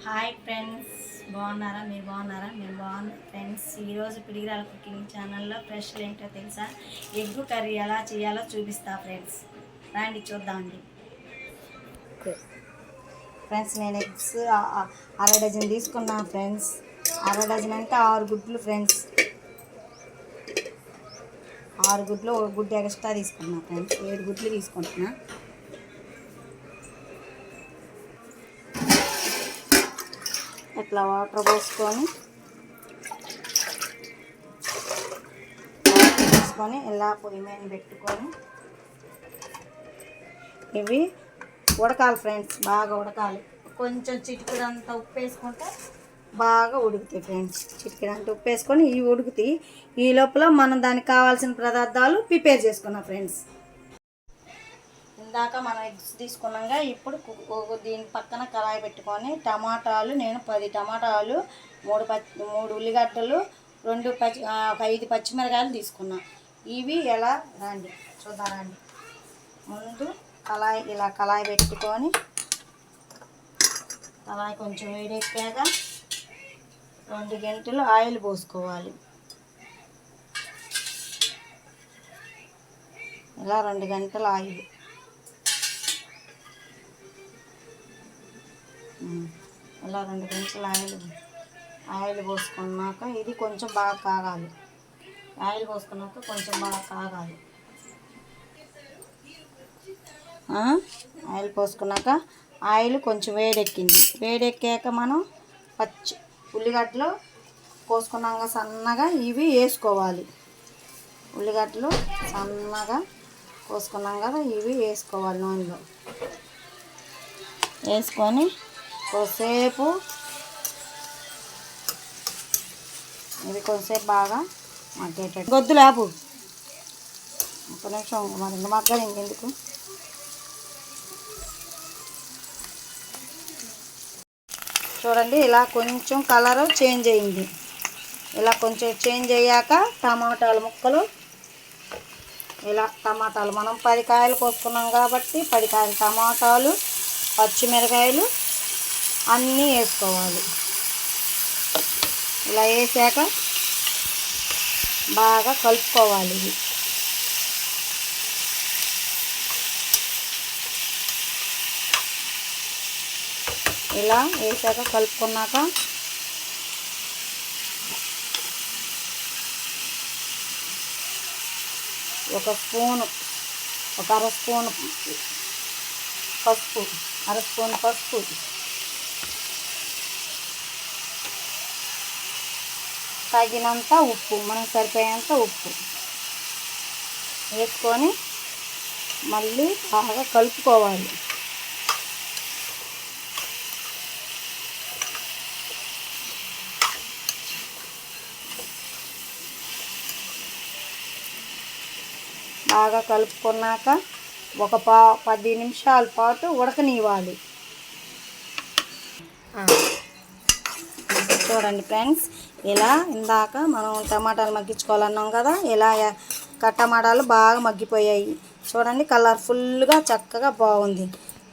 Hi friends, బాగున్నారా? మీరు బాగున్నారా? మేము బాగున్నాం ఫ్రెండ్స్. ఈరోజు పిడిగిరాల కుకింగ్ ఛానల్లో స్పెషల్ ఏంటో తెలుసా? ఎగ్ కర్రీ ఎలా చేయాలో చూపిస్తా ఫ్రెండ్స్. రండి చూద్దామండి. ఫ్రెండ్స్, నేను ఎగ్స్ అర డజన్ తీసుకున్నాను ఫ్రెండ్స్. అర డజన్ అంటే 6 గుడ్లు ఫ్రెండ్స్. 6 గుడ్లు, ఒక గుడ్డు ఎక్స్ట్రా తీసుకున్నా ఫ్రెండ్స్. 7 గుడ్లు తీసుకుంటున్నా. ఇట్లా వాటర్ పోసుకొని ఇలా పొయ్యి మీద పెట్టుకొని ఇవి ఉడకాలి ఫ్రెండ్స్. బాగా ఉడకాలి. కొంచెం చిటికెడంతా ఉప్పు వేసుకుంటే బాగా ఉడుకుతాయి ఫ్రెండ్స్. చిటికెడంతా ఉప్పు వేసుకొని ఇవి ఉడుకుతాయి. ఈ లోపల మనం దానికి కావాల్సిన పదార్థాలు ప్రిపేర్ చేసుకున్నాం ఫ్రెండ్స్. ఇందాక మనం ఎగ్స్ తీసుకున్నాగా. ఇప్పుడు దీని పక్కన కళాయి పెట్టుకొని టమాటాలు, నేను 10 టమాటాలు, 3 ఉల్లిగడ్డలు, ఒక 5 పచ్చిమిరకాయలు తీసుకున్నా. ఇవి ఎలా రండి చూద్దాం రండి. ముందు కళాయి పెట్టుకొని కళాయి కొంచెం వేడెక్కాక 2 గంటలు ఆయిల్ పోసుకోవాలి. ఇలా 2 గంటలు ఆయిల్. ఇలా 2 గంటలు ఆయిల్ పోసుకున్నాక ఇది కొంచెం బాగా కాగాలి. ఆయిల్ పోసుకున్నాక కొంచెం బాగా కాగాలి. ఆయిల్ పోసుకున్నాక ఆయిల్ కొంచెం వేడెక్కింది. వేడెక్కాక మనం ఉల్లిగడ్డలు కోసుకున్నాక సన్నగా ఇవి వేసుకోవాలి. ఉల్లిగడ్డలు సన్నగా కోసుకున్నాం కదా, ఇవి వేసుకోవాలి. నూనెలో వేసుకొని కొద్దిసేపు ఇది కొంచెంసేపు బాగా మగ్గేటట్టు. గొద్దు లేపు ఒక నిమిషం, మరి ఇంక మగ్గదు ఇంకెందుకు. చూడండి, ఇలా కొంచెం కలర్ చేంజ్ అయింది. ఇలా కొంచెం చేంజ్ అయ్యాక టమాటాలు ముక్కలు, ఇలా టమాటాలు మనం 10 కాయలు కోసుకున్నాం కాబట్టి 10 కాయలు టమాటాలు, పచ్చిమిరకాయలు అన్నీ వేసుకోవాలి. ఇలా వేసాక బాగా కలుపుకోవాలి. ఇది ఇలా వేసాక కలుపుకున్నాక ఒక అర స్పూను పసుపు, తగినంత ఉప్పు, మనకు సరిపోయేంత ఉప్పు వేసుకొని మళ్ళీ బాగా కలుపుకోవాలి. బాగా కలుపుకున్నాక ఒక 10 నిమిషాల పాటు ఉడకనివ్వాలి. చూడండి ఫ్రెండ్స్, ఇలా ఇందాక మనం టమాటాలు మగ్గించుకోవాలన్నాం కదా, ఇలా టమాటాలు బాగా మగ్గిపోయాయి. చూడండి, కలర్ఫుల్గా చక్కగా బాగుంది.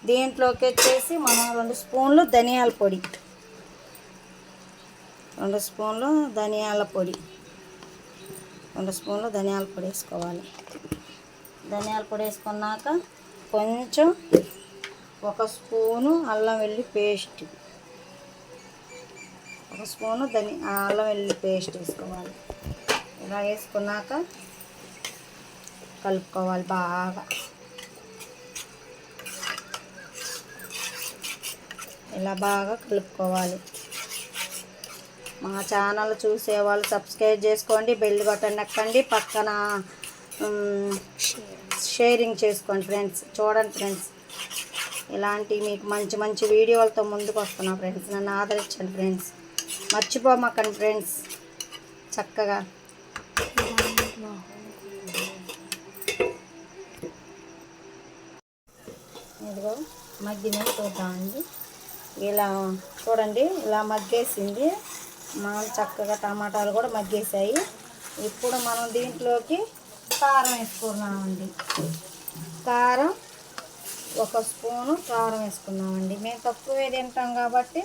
దీంట్లోకి వచ్చేసి మనం 2 స్పూన్లు ధనియాల పొడి, 2 స్పూన్లు ధనియాల పొడి వేసుకోవాలి. ధనియాల పొడి వేసుకున్నాక కొంచెం 1 స్పూను అల్లం వెల్లుల్లి పేస్ట్, 1 స్పూను అల్లం వెల్లుల్లి పేస్ట్ వేసుకోవాలి. ఇలా వేసుకున్నాక కలుపుకోవాలి బాగా. ఇలా బాగా కలుపుకోవాలి. మా ఛానల్ చూసేవాళ్ళు సబ్స్క్రైబ్ చేసుకోండి, బెల్ బటన్ నొక్కండి, పక్కన షేరింగ్ చేసుకోండి ఫ్రెండ్స్. చూడండి ఫ్రెండ్స్, ఇలాంటి మీకు మంచి వీడియోలతో ముందుకు వస్తున్నా ఫ్రెండ్స్. నన్ను ఆదరించండి ఫ్రెండ్స్. మర్చిపోమాకండి ఫ్రెండ్స్. చక్కగా ఇదిగో మగ్గినవి చూద్దామండి. ఇలా చూడండి, ఇలా మగ్గేసింది. మనం చక్కగా టమాటాలు కూడా మగ్గేసాయి. ఇప్పుడు మనం దీంట్లోకి కారం వేసుకున్నామండి. కారం 1 స్పూను కారం వేసుకున్నామండి. మేము తక్కువే తింటాం కాబట్టి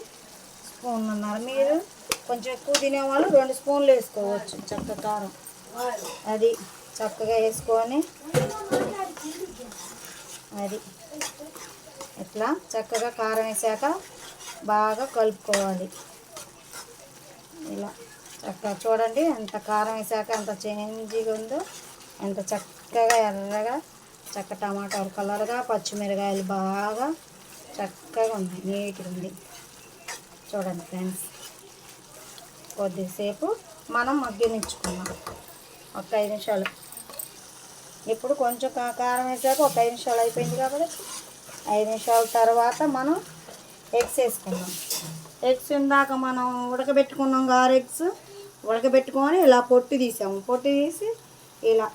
స్పూన్లున్నర. మీరు కొంచెం ఎక్కువ తినేవాళ్ళు 2 స్పూన్లు వేసుకోవచ్చు చక్క కారం. అది చక్కగా వేసుకొని అది ఇట్లా చక్కగా కారం వేసాక బాగా కలుపుకోవాలి. ఇలా చక్కగా చూడండి ఎంత కారం వేసాక ఎంత చేంజ్గా ఉందో, ఎంత చక్కగా ఎర్రగా చక్క టమాటాలు కలర్గా పచ్చిమిరకాయలు బాగా చక్కగా ఉన్నాయి, నీట్గా ఉంది. చూడండి ఫ్రెండ్స్, కొద్దిసేపు మనం మగ్గనిచ్చుకున్నాం ఒక 5 నిమిషాలు. ఇప్పుడు కొంచెం కారం వేసాక ఒక 5 నిమిషాలు అయిపోయింది కాబట్టి 5 నిమిషాల తర్వాత మనం ఎగ్స్ వేసుకున్నాం. ఎగ్స్ ఇందాక మనం ఉడకబెట్టుకున్నాం, 6 ఎగ్స్ ఉడకబెట్టుకొని ఇలా పొట్టు తీసాము. పొట్టు తీసి ఇలా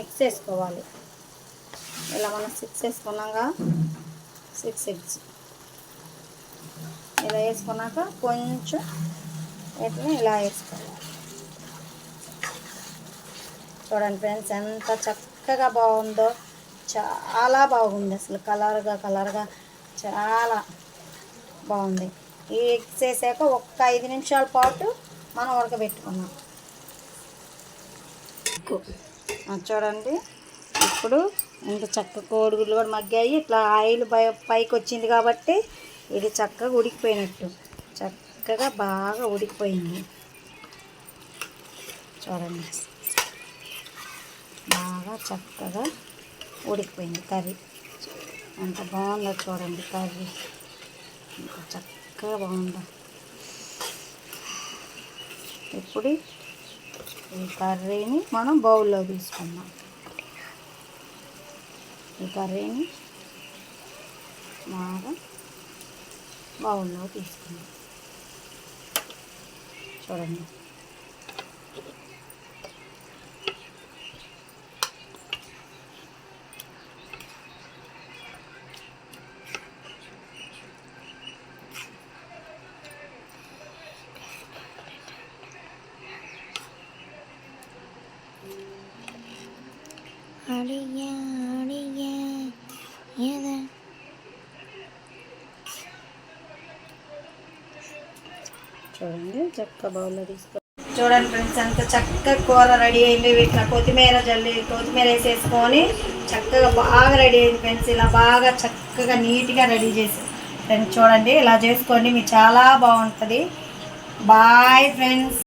ఎగ్స్ వేసుకోవాలి. ఇలా మనం 6 వేసుకున్నాంగా, 6 ఎగ్స్ ఇలా వేసుకున్నాక కొంచెం వీటిని ఇలా వేసుకోవాలి. చూడండి ఫ్రెండ్స్ ఎంత చక్కగా బాగుందో, చాలా బాగుంది. అసలు కలర్గా చాలా బాగుంది. ఈ ఎగ్స్ వేసాక ఒక్క 5 నిమిషాల పాటు మనం ఉడకబెట్టుకున్నాం. చూడండి ఇప్పుడు ఇంత చక్క కోడిగుడ్లు కూడా మగ్గాయి. ఇట్లా ఆయిల్ పైకి వచ్చింది కాబట్టి ఇది చక్కగా ఉడికిపోయినట్టు, చక్కగా బాగా ఉడికిపోయింది. చూడండి బాగా చక్కగా ఉడికిపోయింది కర్రీ. ఎంత బాగుందో చూడండి కర్రీ, ఎంత చక్కగా బాగుందో. ఇప్పుడు ఈ కర్రీని మనం బౌల్లో తీసుకుందాం. ఈ కర్రీని బాగా బౌల్లో తీసుకుందాం. చూడండి చూడండి చక్క బౌల్లో తీసుకో. చూడండి ఫ్రెండ్స్ ఎంత చక్కగా కూర రెడీ అయింది. వీటిలో కొత్తిమీర వేసేసుకొని చక్కగా బాగా రెడీ అయింది ఫ్రెండ్స్. ఇలా బాగా చక్కగా నీట్గా రెడీ చేసి ఫ్రెండ్స్ చూడండి ఇలా చేసుకోండి, మీకు చాలా బాగుంటుంది. Bye friends.